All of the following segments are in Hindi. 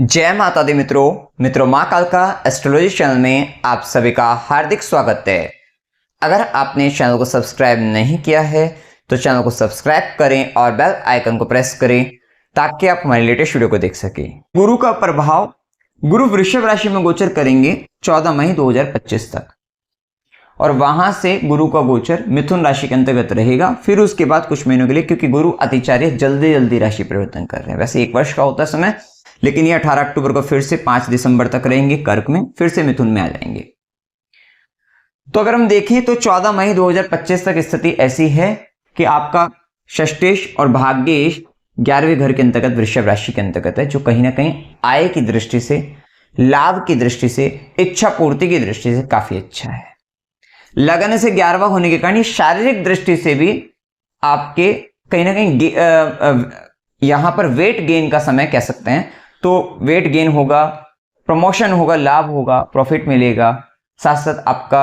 जय माता दी मित्रों माँ कालका एस्ट्रोलॉजी चैनल में आप सभी का हार्दिक स्वागत है। अगर आपने चैनल को सब्सक्राइब नहीं किया है तो चैनल को सब्सक्राइब करें और बेल आइकन को प्रेस करें ताकि आप हमारे लेटेस्ट वीडियो को देख सकें। गुरु का प्रभाव, गुरु वृषभ राशि में गोचर करेंगे 14 मई 2025 तक और वहां से गुरु का गोचर मिथुन राशि के अंतर्गत रहेगा। फिर उसके बाद कुछ महीनों के लिए, क्योंकि गुरु अतिचार्य जल्दी राशि परिवर्तन कर रहे हैं। वैसे 1 वर्ष का होता समय, लेकिन ये 18 अक्टूबर को फिर से 5 दिसंबर तक रहेंगे कर्क में, फिर से मिथुन में आ जाएंगे। तो अगर हम देखें तो 14 मई 2025 तक स्थिति ऐसी है कि आपका षष्ठेश और भाग्येश 11वें घर के अंतर्गत वृषभ राशि के अंतर्गत है, जो कहीं ना कहीं आय की दृष्टि से, लाभ की दृष्टि से, इच्छा पूर्ति की दृष्टि से काफी अच्छा है। लगन से 11वां होने के कारण शारीरिक दृष्टि से भी आपके कहीं ना कहीं यहां पर वेट गेन का समय कह सकते हैं। तो वेट गेन होगा, प्रमोशन होगा, लाभ होगा, प्रॉफिट मिलेगा, साथ साथ आपका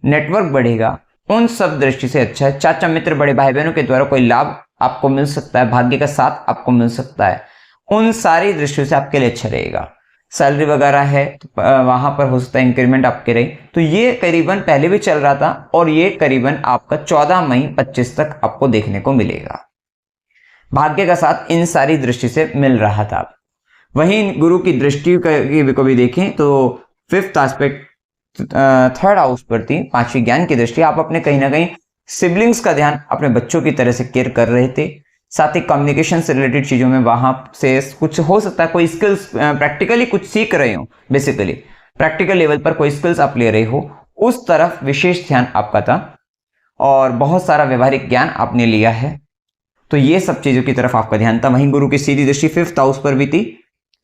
नेटवर्क बढ़ेगा। उन सब दृष्टि से अच्छा है। चाचा मित्र, बड़े भाई बहनों के द्वारा कोई लाभ आपको मिल सकता है, भाग्य का साथ आपको मिल सकता है। उन सारी दृष्टियों से आपके लिए अच्छा रहेगा। सैलरी वगैरह है तो वहां पर हो सकता है इंक्रीमेंट आपके रहे। तो ये करीबन पहले भी चल रहा था और ये करीबन आपका 14 मई 25 तक आपको देखने को मिलेगा। भाग्य का साथ इन सारी दृष्टि से मिल रहा था। वहीं गुरु की दृष्टि को भी देखें तो 5th एस्पेक्ट 3rd हाउस पर थी, 5वीं ज्ञान की दृष्टि। आप अपने कहीं ना कहीं सिबलिंग्स का ध्यान अपने बच्चों की तरह से केयर कर रहे थे। साथ ही कम्युनिकेशन से रिलेटेड चीजों में वहां से कुछ हो सकता है, कोई स्किल्स प्रैक्टिकली कुछ सीख रहे हो, बेसिकली प्रैक्टिकल लेवल पर कोई स्किल्स आप ले रहे हो, उस तरफ विशेष ध्यान आपका था और बहुत सारा व्यवहारिक ज्ञान आपने लिया है। तो ये सब चीजों की तरफ आपका ध्यान था। वहीं गुरु की सीधी दृष्टि 5th हाउस पर भी थी,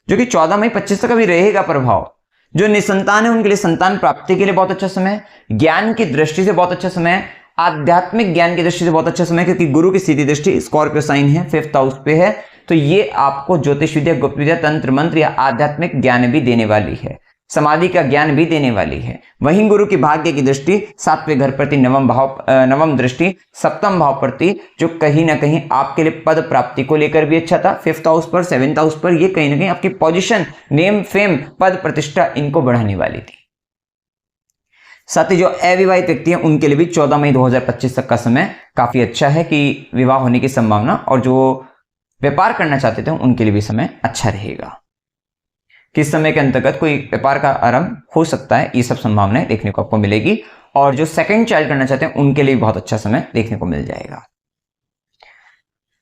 जो कि 14 मई 25 तक अभी रहेगा प्रभाव। जो निसंतान है उनके लिए संतान प्राप्ति के लिए बहुत अच्छा समय है, ज्ञान की दृष्टि से बहुत अच्छा समय है, आध्यात्मिक ज्ञान की दृष्टि से बहुत अच्छा समय है, क्योंकि गुरु की सीधी दृष्टि स्कॉर्पियो साइन है, 5th हाउस पे है। तो ये आपको ज्योतिष विद्या, गुप्त विद्या, तंत्र मंत्र या आध्यात्मिक ज्ञान भी देने वाली है, समाधि का ज्ञान भी देने वाली है। वहीं गुरु की भाग्य की दृष्टि 7वें घर प्रति नवम दृष्टि 7th भाव प्रति, जो कहीं ना कहीं आपके लिए पद प्राप्ति को लेकर भी अच्छा था। 5th हाउस पर, 7th हाउस पर, ये कहीं ना कहीं आपकी पोजीशन, नेम, फेम, पद प्रतिष्ठा, इनको बढ़ाने वाली थी। साथ ही जो अविवाहित व्यक्ति हैं उनके लिए भी 14 मई 2025 तक का समय काफी अच्छा है कि विवाह होने की संभावना, और जो व्यापार करना चाहते थे उनके लिए भी समय अच्छा रहेगा। किस समय के अंतर्गत कोई व्यापार का आरंभ हो सकता है, ये सब संभावनाएं देखने को आपको मिलेगी। और जो सेकंड चाइल्ड करना चाहते हैं उनके लिए बहुत अच्छा समय देखने को मिल जाएगा।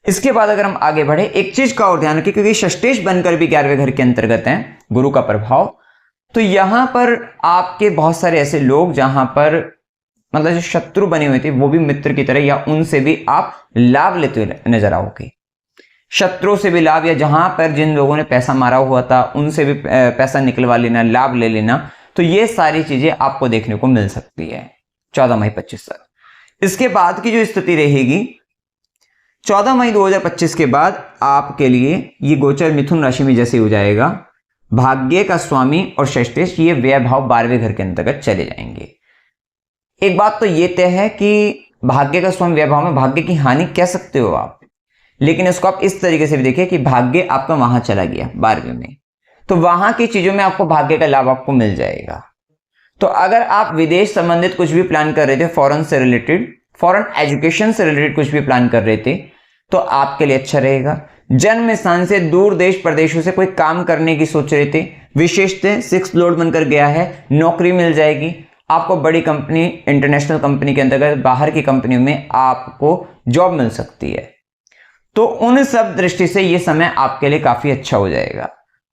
इसके बाद अगर हम आगे बढ़े, एक चीज का और ध्यान रखें, क्योंकि षष्ठेश बनकर भी 11वें घर के अंतर्गत है गुरु का प्रभाव, तो यहां पर आपके बहुत सारे ऐसे लोग जहां पर मतलब जो शत्रु बने हुए थे वो भी मित्र की तरह या उनसे भी आप लाभ लेते हुए नजर आओगे। शत्रुओं से भी लाभ, या जहां पर जिन लोगों ने पैसा मारा हुआ था उनसे भी पैसा निकलवा लेना, लाभ ले लेना। तो ये सारी चीजें आपको देखने को मिल सकती है 14 मई 25 तक। इसके बाद की जो स्थिति रहेगी 14 मई 2025 के बाद आपके लिए ये गोचर मिथुन राशि में जैसे हो जाएगा, भाग्य का स्वामी और षष्ठेश ये व्यय भाव 12वें घर के अंतर्गत चले जाएंगे। एक बात तो ये तय है कि भाग्य का स्वामी व्यय भाव में भाग्य की हानि कह सकते हो आप, लेकिन इसको आप इस तरीके से भी देखिए कि भाग्य आपका वहां चला गया 12वें में, तो वहां की चीजों में आपको भाग्य का लाभ आपको मिल जाएगा। तो अगर आप विदेश संबंधित कुछ भी प्लान कर रहे थे, फॉरेन से रिलेटेड, फॉरेन एजुकेशन से रिलेटेड कुछ भी प्लान कर रहे थे, तो आपके लिए अच्छा रहेगा। जन्म स्थान से दूर देश प्रदेशों से कोई काम करने की सोच रहे थे, विशेषतः 6th लॉर्ड बनकर गया है, नौकरी मिल जाएगी आपको। बड़ी कंपनी, इंटरनेशनल कंपनी के अंतर्गत, बाहर की कंपनियों में आपको जॉब मिल सकती है। तो उन सब दृष्टि से ये समय आपके लिए काफी अच्छा हो जाएगा।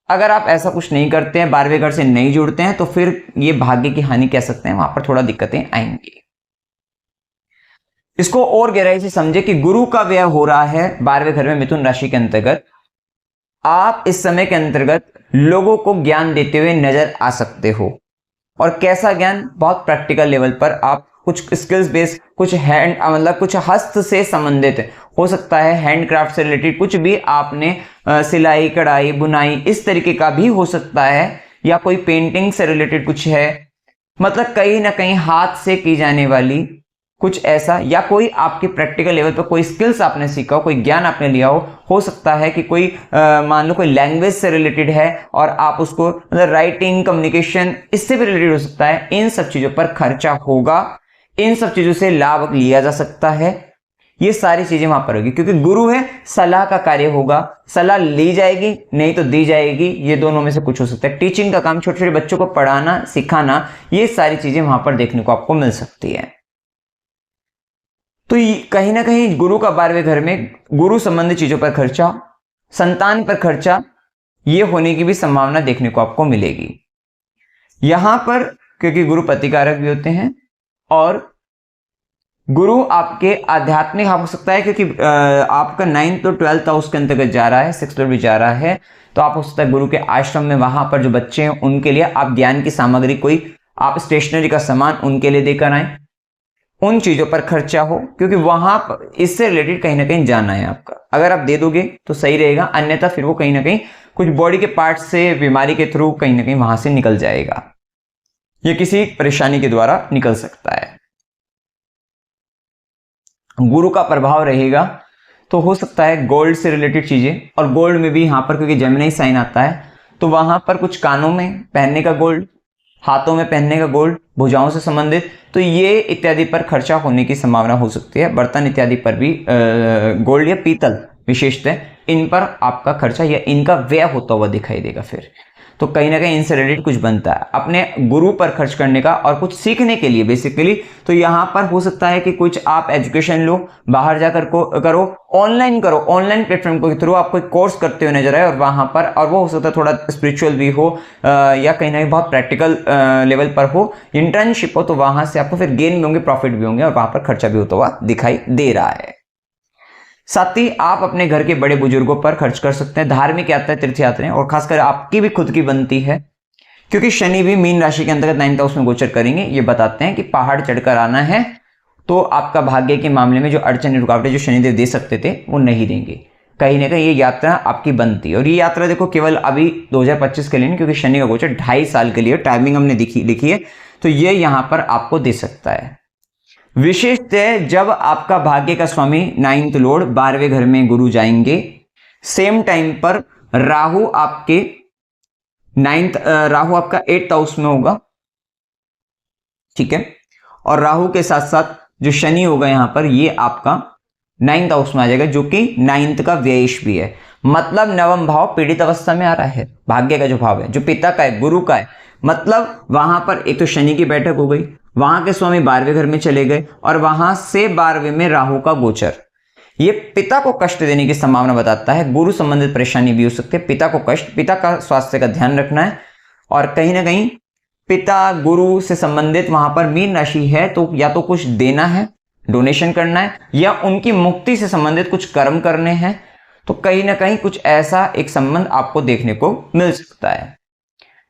अगर आप ऐसा कुछ नहीं करते हैं, 12वें घर से नहीं जुड़ते हैं, तो फिर ये भाग्य की हानि कह सकते हैं, वहां पर थोड़ा दिक्कतें आएंगी। इसको और गहराई से समझे कि गुरु का व्यय हो रहा है 12वें घर में मिथुन राशि के अंतर्गत। आप इस समय के अंतर्गत लोगों को ज्ञान देते हुए नजर आ सकते हो, और कैसा ज्ञान, बहुत प्रैक्टिकल लेवल पर आप कुछ स्किल्स बेस्ड, कुछ हैंड मतलब कुछ हस्त से संबंधित हो सकता है, हैंडक्राफ्ट से रिलेटेड कुछ भी आपने सिलाई, कढ़ाई, बुनाई, इस तरीके का भी हो सकता है, या कोई पेंटिंग से रिलेटेड कुछ है। मतलब कहीं ना कहीं हाथ से की जाने वाली कुछ ऐसा, या कोई आपके प्रैक्टिकल लेवल पर कोई स्किल्स आपने सीखा हो, कोई ज्ञान आपने लिया हो सकता है कि कोई मान लो कोई लैंग्वेज से रिलेटेड है और आप उसको मतलब राइटिंग, कम्युनिकेशन, इससे भी रिलेटेड हो सकता है। इन सब चीजों पर खर्चा होगा, इन सब चीजों से लाभ लिया जा सकता है, ये सारी चीजें वहां पर होगी, क्योंकि गुरु है, सलाह का कार्य होगा, सलाह ली जाएगी नहीं तो दी जाएगी, ये दोनों में से कुछ हो सकता है। टीचिंग का काम, छोटे छोटे बच्चों को पढ़ाना, सिखाना, ये सारी चीजें वहां पर देखने को आपको मिल सकती है। तो कहीं ना कहीं गुरु का 12वें घर में गुरु संबंधी चीजों पर खर्चा, संतान पर खर्चा, ये होने की भी संभावना देखने को आपको मिलेगी यहां पर, क्योंकि गुरु प्रतिकारक भी होते हैं और गुरु आपके आध्यात्मिक हो सकता है, क्योंकि आपका 9th और 12th हाउस के अंतर्गत जा रहा है, 6th भी जा रहा है, तो आप हो सकता है गुरु के आश्रम में वहां पर जो बच्चे हैं उनके लिए आप ज्ञान की सामग्री, कोई आप स्टेशनरी का सामान उनके लिए देकर आए, उन चीजों पर खर्चा हो, क्योंकि वहां पर इससे रिलेटेड कहीं ना कहीं जाना है आपका। अगर आप दे दोगे तो सही रहेगा, अन्यथा फिर वो कहीं ना कहीं कुछ बॉडी के पार्ट से, बीमारी के थ्रू कहीं ना कहीं वहां से निकल जाएगा, ये किसी परेशानी के द्वारा निकल सकता है। गुरु का प्रभाव रहेगा तो हो सकता है गोल्ड से रिलेटेड चीजें, और गोल्ड में भी यहां पर क्योंकि जेमिनी साइन आता है तो वहां पर कुछ कानों में पहनने का गोल्ड, हाथों में पहनने का गोल्ड, भुजाओं से संबंधित, तो ये इत्यादि पर खर्चा होने की संभावना हो सकती है। बर्तन इत्यादि पर भी गोल्ड या पीतल विशेषतः, इन पर आपका खर्चा या इनका व्यय होता हुआ दिखाई देगा फिर, तो कहीं ना कहीं इनसे रिलेटेड कुछ बनता है अपने गुरु पर खर्च करने का और कुछ सीखने के लिए बेसिकली। तो यहाँ पर हो सकता है कि कुछ आप एजुकेशन लो, बाहर जाकर करो, ऑनलाइन करो, ऑनलाइन प्लेटफॉर्म के थ्रू आप कोई कोर्स करते हुए नजर आए और वहां पर, और वो हो सकता है थोड़ा स्पिरिचुअल भी हो या कहीं ना कहीं बहुत प्रैक्टिकल लेवल पर हो, इंटर्नशिप हो, तो वहां से आपको फिर गेन भी होंगे, प्रॉफिट भी होंगे और वहां पर खर्चा भी होता हुआ दिखाई दे रहा है। साथ ही आप अपने घर के बड़े बुजुर्गों पर खर्च कर सकते हैं, धार्मिक यात्राएं, तीर्थ यात्राएं, और खासकर आपकी भी खुद की बनती है, क्योंकि शनि भी मीन राशि के अंतर्गत 9th हाउस में गोचर करेंगे। ये बताते हैं कि पहाड़ चढ़कर आना है तो आपका भाग्य के मामले में जो अड़चन रुकावटें जो शनिदेव दे सकते थे वो नहीं देंगे, कहीं ना कहीं ये यात्रा आपकी बनती है। और ये यात्रा देखो केवल अभी 2025 के लिए नहीं, क्योंकि शनि का गोचर 2.5 साल के लिए टाइमिंग हमने लिखी है, तो ये यहां पर आपको दे सकता है। विशेषतः जब आपका भाग्य का स्वामी 9th लॉर्ड 12वें घर में गुरु जाएंगे, सेम टाइम पर राहु आपके 9th, राहु आपका 8th हाउस में होगा, ठीक है, और राहु के साथ साथ जो शनि होगा यहां पर, ये आपका 9th हाउस में आ जाएगा, जो कि 9th का व्ययश भी है, मतलब नवम भाव पीड़ित अवस्था में आ रहा है। भाग्य का जो भाव है, जो पिता का है, गुरु का है, मतलब वहां पर एक तो शनि की बैठक हो गई, वहां के स्वामी 12वें घर में चले गए, और वहां से 12वें में राहु का गोचर, ये पिता को कष्ट देने की संभावना बताता है। गुरु संबंधित परेशानी भी हो सकती है, पिता को कष्ट, पिता का स्वास्थ्य का ध्यान रखना है, और कहीं ना कहीं पिता गुरु से संबंधित वहां पर मीन राशि है तो या तो कुछ देना है, डोनेशन करना है, या उनकी मुक्ति से संबंधित कुछ कर्म करने हैं, तो कहीं ना कहीं कुछ ऐसा एक संबंध आपको देखने को मिल सकता है,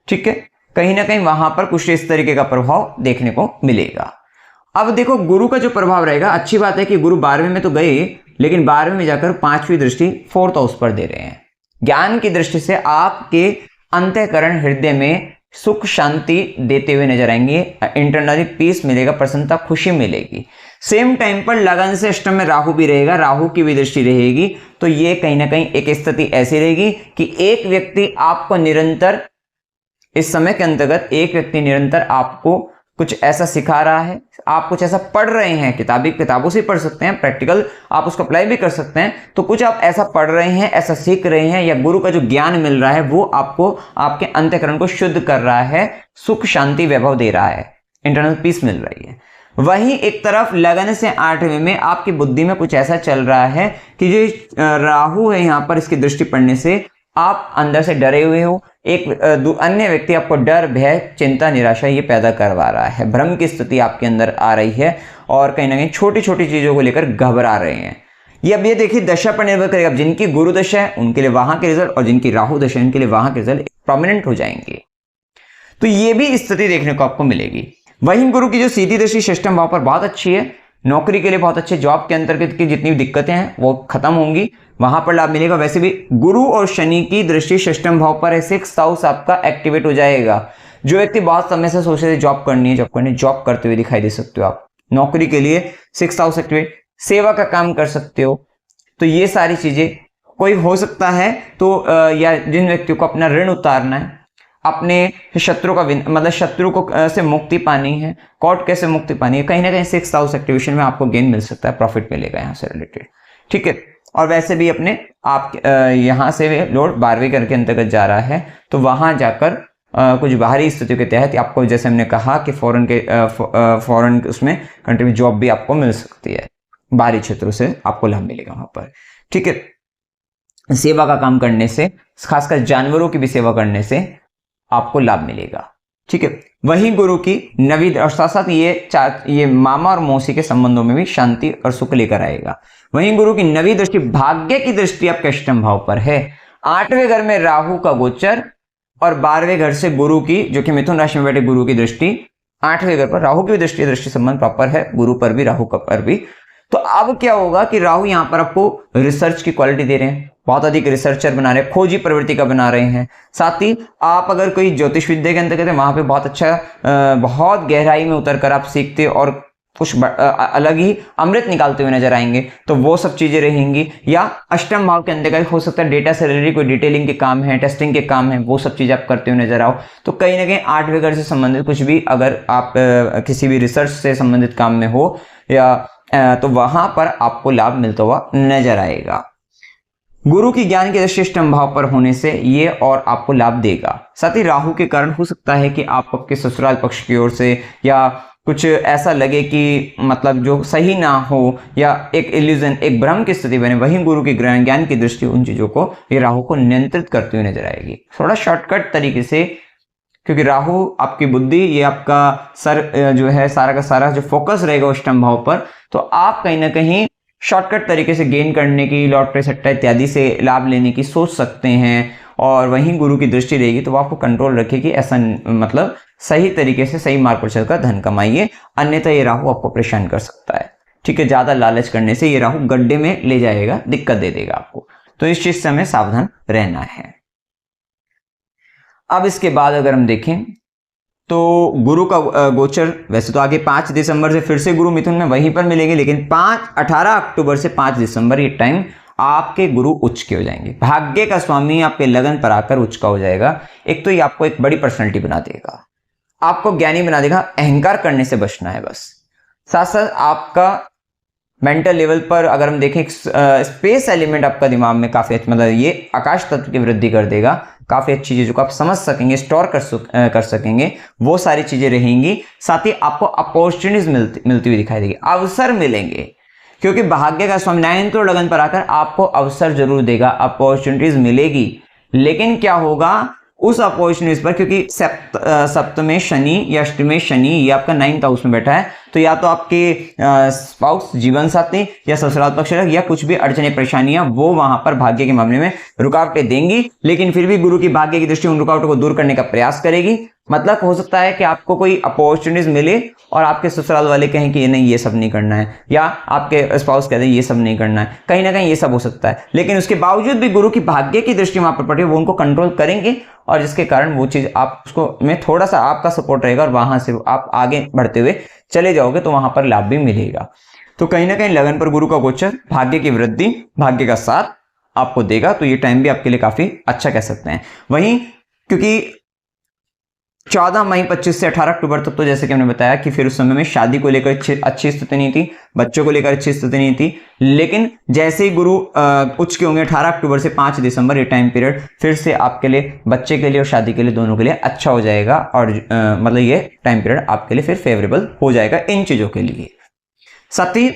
ठीक है, कहीं ना कहीं वहां पर कुछ इस तरीके का प्रभाव देखने को मिलेगा। अब देखो गुरु का जो प्रभाव रहेगा, अच्छी बात है कि गुरु 12वें में तो गए, लेकिन 12वें में जाकर 5वीं दृष्टि 4th हाउस पर दे रहे हैं। ज्ञान की दृष्टि से आपके अंतःकरण हृदय में सुख शांति देते हुए नजर आएंगे, इंटरनली पीस मिलेगा, प्रसन्नता, खुशी मिलेगी। सेम टाइम पर लगन से अष्टम में राहु भी रहेगा, राहु की भी दृष्टि रहेगी, तो ये कहीं ना कहीं एक स्थिति ऐसी रहेगी कि एक व्यक्ति आपको निरंतर, इस समय के अंतर्गत एक व्यक्ति निरंतर आपको कुछ ऐसा सिखा रहा है, आप कुछ ऐसा पढ़ रहे हैं, किताबों से पढ़ सकते हैं, प्रैक्टिकल आप उसको अप्लाई भी कर सकते हैं, तो कुछ आप ऐसा पढ़ रहे हैं, ऐसा सीख रहे हैं, या गुरु का जो ज्ञान मिल रहा है वो आपको आपके अंतःकरण को शुद्ध कर रहा है, सुख शांति वैभव दे रहा है, इंटरनल पीस मिल रही है। वहीं एक तरफ लगन से 8वें में आपकी बुद्धि में कुछ ऐसा चल रहा है कि जो राहु है यहाँ पर, इसकी दृष्टि पड़ने से आप अंदर से डरे हुए हो, एक अन्य व्यक्ति आपको डर, भय, चिंता, निराशा ये पैदा करवा रहा है, भ्रम की स्थिति आपके अंदर आ रही है, और कहीं ना कहीं छोटी छोटी चीजों को लेकर घबरा रहे हैं। ये अब ये देखिए दशा पर निर्भर करेगा, जिनकी गुरु दशा है उनके लिए वहां के रिजल्ट, और जिनकी राहु दशा है उनके लिए वहां के रिजल्ट प्रोमिनेंट हो जाएंगे, तो ये भी स्थिति देखने को आपको मिलेगी। वहीं गुरु की जो सीधी दृष्टि 6th भाव पर बहुत अच्छी है, नौकरी के लिए बहुत अच्छे, जॉब के अंतर्गत की जितनी दिक्कतें हैं वो खत्म होंगी, वहां पर लाभ मिलेगा। वैसे भी गुरु और शनि की दृष्टि 6th भाव पर है, 6th हाउस आपका एक्टिवेट हो जाएगा। जो व्यक्ति बहुत समय से सोच रहे थे जॉब करनी है, जॉब करते हुए दिखाई दे सकते हो आप, नौकरी के लिए 6th हाउस एक्टिवेट, सेवा का काम कर सकते हो। तो ये सारी चीजें कोई हो सकता है। तो या जिन व्यक्तियों को अपना ऋण उतारना है, अपने शत्रु का मतलब शत्रु को से मुक्ति पानी है, कोर्ट कैसे मुक्ति पानी है, कहीं ना कहीं 6th हाउस एक्टिवेशन में आपको गेन मिल सकता है, प्रॉफिट मिलेगा यहाँ से रिलेटेड, ठीक है। और वैसे भी अपने आप यहाँ से लॉर्ड 12वें घर के अंतर्गत जा रहा है, तो वहां जाकर कुछ बाहरी स्थितियों के तहत आपको, जैसे हमने कहा कि फॉरेन उसमें कंट्री में जॉब भी आपको मिल सकती है, बाहरी क्षेत्रों से आपको लाभ मिलेगा वहां पर, ठीक है। सेवा का काम करने से, खासकर जानवरों की भी सेवा करने से आपको लाभ मिलेगा, ठीक है। वहीं गुरु की नवी और साथ साथ ये मामा और मौसी के संबंधों में भी शांति और सुख लेकर आएगा। वहीं गुरु की नवी दृष्टि, भाग्य की दृष्टि आपके अष्टम भाव पर है। 8वें घर में राहु का गोचर और 12वें घर से गुरु की, जो कि मिथुन राशि में बैठे गुरु की दृष्टि, 8वें घर पर राहु की दृष्टि संबंध प्रॉपर है, गुरु पर भी राहु पर भी। तो अब क्या होगा कि राहु यहां पर आपको रिसर्च की क्वालिटी दे रहे हैं, बहुत अधिक रिसर्चर बना रहे हैं, खोजी प्रवृत्ति का बना रहे हैं। साथ ही आप अगर कोई ज्योतिष विद्या के अंतर्गत है, वहां पे बहुत अच्छा, बहुत गहराई में उतर कर आप सीखते और कुछ अलग ही अमृत निकालते हुए नजर आएंगे, तो वो सब चीजें रहेंगी। या अष्टम भाव के अंतर्गत हो सकता है डेटा से रिलेटेड कोई डिटेलिंग के काम है, टेस्टिंग के काम है, वो सब चीजें आप करते हुए नजर आओ। तो कहीं ना कहीं 8वें घर से संबंधित कुछ भी, अगर आप किसी भी रिसर्च से संबंधित काम में हो या तो वहां पर आपको लाभ मिलता हुआ नजर आएगा। गुरु की ज्ञान के दृष्टि अष्टम भाव पर होने से ये और आपको लाभ देगा। साथ ही राहु के कारण हो सकता है कि आप आपके ससुराल पक्ष की ओर से या कुछ ऐसा लगे कि मतलब जो सही ना हो, या एक इल्यूजन, एक भ्रम की स्थिति बने। वहीं गुरु की ज्ञान की दृष्टि उन चीजों को, ये राहु को नियंत्रित करते हुए नजर आएगी, थोड़ा शॉर्टकट तरीके से, क्योंकि राहु आपकी बुद्धि, ये आपका सर जो है, सारा का सारा जो फोकस रहेगा अष्टम भाव पर, तो आप कहीं ना कहीं शॉर्टकट तरीके से गेन करने की, लॉटरी सट्टा इत्यादि से लाभ लेने की सोच सकते हैं। और वहीं गुरु की दृष्टि रहेगी तो वो आपको कंट्रोल रखेगी, ऐसा मतलब सही तरीके से सही मार्ग पर चलकर धन कमाइए, अन्यथा ये राहु आपको परेशान कर सकता है, ठीक है। ज्यादा लालच करने से ये राहु गड्ढे में ले जाएगा, दिक्कत दे देगा आपको, तो इस चीज से हमें सावधान रहना है। अब इसके बाद अगर हम देखें तो गुरु का गोचर, वैसे तो आगे 5 दिसंबर से फिर से गुरु मिथुन में वहीं पर मिलेंगे, लेकिन 18 अक्टूबर से 5 दिसंबर ये टाइम आपके गुरु उच्च के हो जाएंगे। भाग्य का स्वामी आपके लगन पर आकर उच्च का हो जाएगा। एक तो ये आपको एक बड़ी पर्सनैलिटी बना देगा, आपको ज्ञानी बना देगा। अहंकार करने से बचना है बस। साथ साथ आपका मेंटल लेवल पर अगर हम देखें, स्पेस एलिमेंट आपका दिमाग में काफी अच्छा, मतलब ये आकाश तत्व की वृद्धि कर देगा। काफी अच्छी चीजों को आप समझ सकेंगे, स्टोर कर सकेंगे, वो सारी चीजें रहेंगी। साथ ही आपको अपॉर्चुनिटीज मिलती हुई दिखाई देगी, अवसर मिलेंगे, क्योंकि भाग्य का स्वामी 9th और लगन पर आकर आपको अवसर जरूर देगा, अपॉर्चुनिटीज मिलेगी। लेकिन क्या होगा उस अपॉर्चुनिटीज पर, क्योंकि सप्तमें शनि या अष्टमें शनि, ये आपका 9th हाउस में बैठा है, तो या तो आपके स्पाउस, जीवन साथी या ससुराल पक्ष या कुछ भी अड़चने परेशानियां वो वहां पर भाग्य के मामले में रुकावटें देंगी। लेकिन फिर भी गुरु की भाग्य की दृष्टि उन रुकावटों को दूर करने का प्रयास करेगी। मतलब हो सकता है कि आपको कोई अपॉर्चुनिटीज मिले और आपके ससुराल वाले कहें कि ये नहीं, ये सब नहीं करना है, या आपके स्पाउस कहते हैं ये सब नहीं करना है, कहीं ना कहीं ये सब हो सकता है। लेकिन उसके बावजूद भी गुरु की भाग्य की दृष्टि वहां पर पड़ी, वो उनको कंट्रोल करेंगे, और जिसके कारण वो चीज आप उसको में थोड़ा सा आपका सपोर्ट रहेगा, और वहां से आप आगे बढ़ते हुए चले जाओगे, तो वहां पर लाभ भी मिलेगा। तो कहीं ना कहीं लगन पर गुरु का गोचर भाग्य की वृद्धि, भाग्य का साथ आपको देगा। तो ये टाइम भी आपके लिए काफी अच्छा कह सकते हैं। वहीं क्योंकि 14 मई 25 से 18 अक्टूबर तक तो जैसे कि हमने बताया कि फिर उस समय में शादी को लेकर अच्छी स्थिति नहीं थी, बच्चों को लेकर अच्छी स्थिति नहीं थी। लेकिन जैसे ही गुरु उच्च के होंगे 18 अक्टूबर से 5 दिसंबर, ये टाइम पीरियड फिर से आपके लिए, बच्चे के लिए और शादी के लिए, दोनों के लिए अच्छा हो जाएगा। और मतलब ये टाइम पीरियड आपके लिए फिर फेवरेबल हो जाएगा इन चीजों के लिए। साथ ही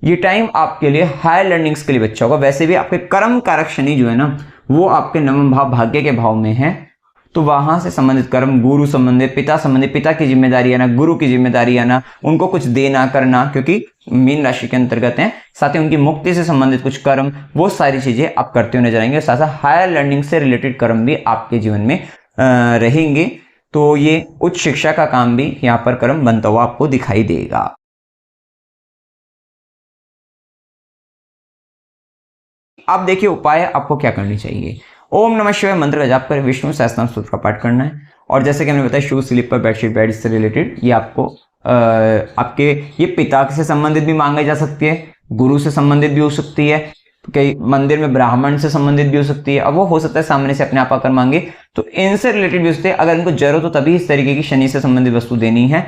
ये टाइम आपके लिए हायर लर्निंग्स के लिए अच्छा होगा। वैसे भी आपके कर्म कारक शनि जो है ना, वो आपके 9वें भाव भाग्य के भाव में है, तो वहां से संबंधित कर्म, गुरु संबंधित, पिता संबंधित, पिता की जिम्मेदारी आना, गुरु की जिम्मेदारी आना, उनको कुछ देना करना, क्योंकि मीन राशि के अंतर्गत हैं। साथ ही उनकी मुक्ति से संबंधित कुछ कर्म, वो सारी चीजें आप करते हुए नजर आएंगे। साथ साथ हायर लर्निंग से रिलेटेड कर्म भी आपके जीवन में रहेंगे। तो ये उच्च शिक्षा का काम भी यहाँ पर कर्म बनता हुआ आपको दिखाई देगा। अब देखिए उपाय आपको क्या करनी चाहिए। ओम नमः शिवाय मंत्र का जाप करें, विष्णु सहस्त्रनाम स्तोत्र का पाठ करना है। और जैसे कि हमने बताया, शूज, स्लीपर, बेडशीट, बेड से रिलेटेड ये आपको आपके ये पिता से संबंधित भी मांगी जा सकती है, गुरु से संबंधित भी हो सकती है, कई मंदिर में ब्राह्मण से संबंधित भी हो सकती है। अब वो हो सकता है सामने से अपने आप आकर मांगे, तो इनसे रिलेटेड भी हो सकते हैं। अगर इनको जरूरत हो तभी इस तरीके की शनि से संबंधित वस्तु देनी है,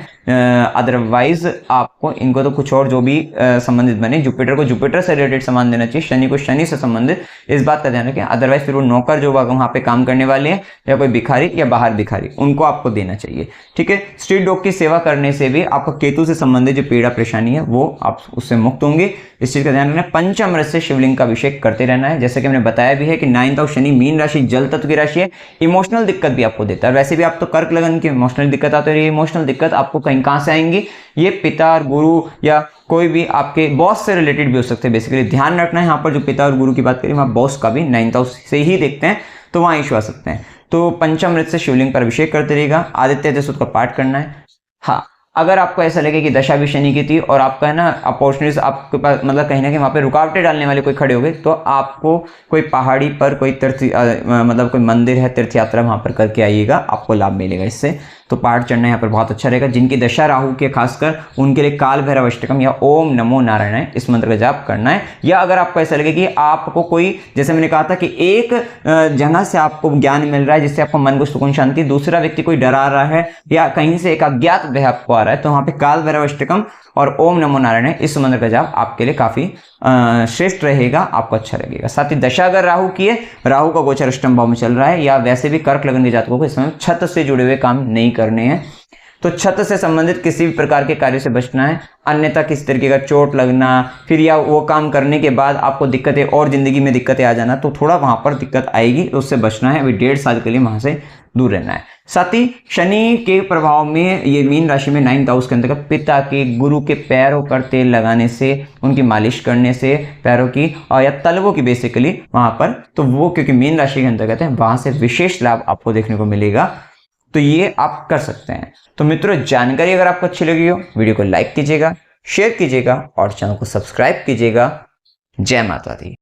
अदरवाइज आपको इनको तो कुछ और जो भी संबंधित बने, जुपिटर को जुपिटर से रिलेटेड सामान देना चाहिए, शनि को शनि से संबंधित, इस बात का ध्यान रखें। अदरवाइज फिर वो नौकर जो वहां पे काम करने वाले हैं या कोई भिखारी या बाहर भिखारी, उनको आपको देना चाहिए। ठीक है, स्ट्रीट डॉग की सेवा करने से भी आपको केतु से संबंधित जो पीड़ा परेशानी है वो आप उससे मुक्त होंगे, इस चीज का ध्यान रखना। पंचामृत से शिवलिंग का अभिषेक करते रहना है। जैसे कि हमने बताया भी है कि 9th हाउस शनि मीन राशि जल तत्व की राशि है, इमोशनल दिक्कत भी आपको देता है। वैसे भी आप तो कर्क लगन की इमोशनल दिक्कत आती है, इमोशनल दिक्कत आपको कहां से आएंगी, ये पिता और गुरु या कोई भी आपके बॉस से रिलेटेड भी हो सकते हैं। बेसिकली ध्यान रखना है, यहाँ पर जो पिता और गुरु की बात करें वहां बॉस का भी 9th हाउस से ही देखते हैं, तो वहां इश्यू आ सकते हैं। तो पंचामृत से शिवलिंग पर अभिषेक करते रहेगा, आदित्य हृदय सूक्त का पाठ करना है। हाँ, अगर आपको ऐसा लगे कि दशा भी शनि की थी और आपका है ना अपॉर्चुनिटीज आपके पास, मतलब कहीं ना कहीं वहां पे रुकावटें डालने वाले कोई खड़े हो गए, तो आपको कोई पहाड़ी पर कोई मतलब कोई मंदिर है, तीर्थ यात्रा वहां पर करके आइएगा, आपको लाभ मिलेगा इससे। तो पहाड़ चढ़ना यहाँ पर बहुत अच्छा रहेगा। जिनकी दशा राहु के खासकर उनके लिए काल भैरव अष्टकम या ओम नमो नारायण इस मंत्र का जाप करना है। या अगर आपको ऐसा लगे कि आपको कोई, जैसे मैंने कहा था कि एक जगह से आपको ज्ञान मिल रहा है जिससे आपको मन को सुकून शांति, दूसरा व्यक्ति कोई डरा रहा है या कहीं से एक अज्ञात भय आपको आ रहा है, तो वहां पे काल भैरव अष्टकम और ओम नमो नारायण इस मंत्र का जाप आपके लिए काफी श्रेष्ठ रहेगा, आपको अच्छा लगेगा। साथ ही दशा अगर राहु की है, राहु का गोचर अष्टम भाव में चल रहा है, या वैसे भी कर्क लगन के जातकों को इस समय छत से जुड़े हुए काम नहीं करने हैं, तो छत से संबंधित किसी भी प्रकार के कार्य से बचना है। अन्यथा किसी तरीके का चोट लगना, फिर या वो काम करने के बाद आपको दिक्कतें और जिंदगी में दिक्कतें आ जाना, तो थोड़ा वहां पर दिक्कत आएगी, तो उससे बचना है। अभी 1.5 साल के लिए वहां से दूर रहना है। साथ ही शनि के प्रभाव में ये मीन राशि में 9th हाउस के अंतर्गत पिता के, गुरु के पैरों पर तेल लगाने से, उनकी मालिश करने से पैरों की और या तलवों की बेसिकली वहां पर, तो वो क्योंकि मीन राशि के अंतर्गत है, वहां से विशेष लाभ आपको देखने को मिलेगा, तो ये आप कर सकते हैं। तो मित्रों, जानकारी अगर आपको अच्छी लगी हो, वीडियो को लाइक कीजिएगा, शेयर कीजिएगा और चैनल को सब्सक्राइब कीजिएगा। जय माता दी।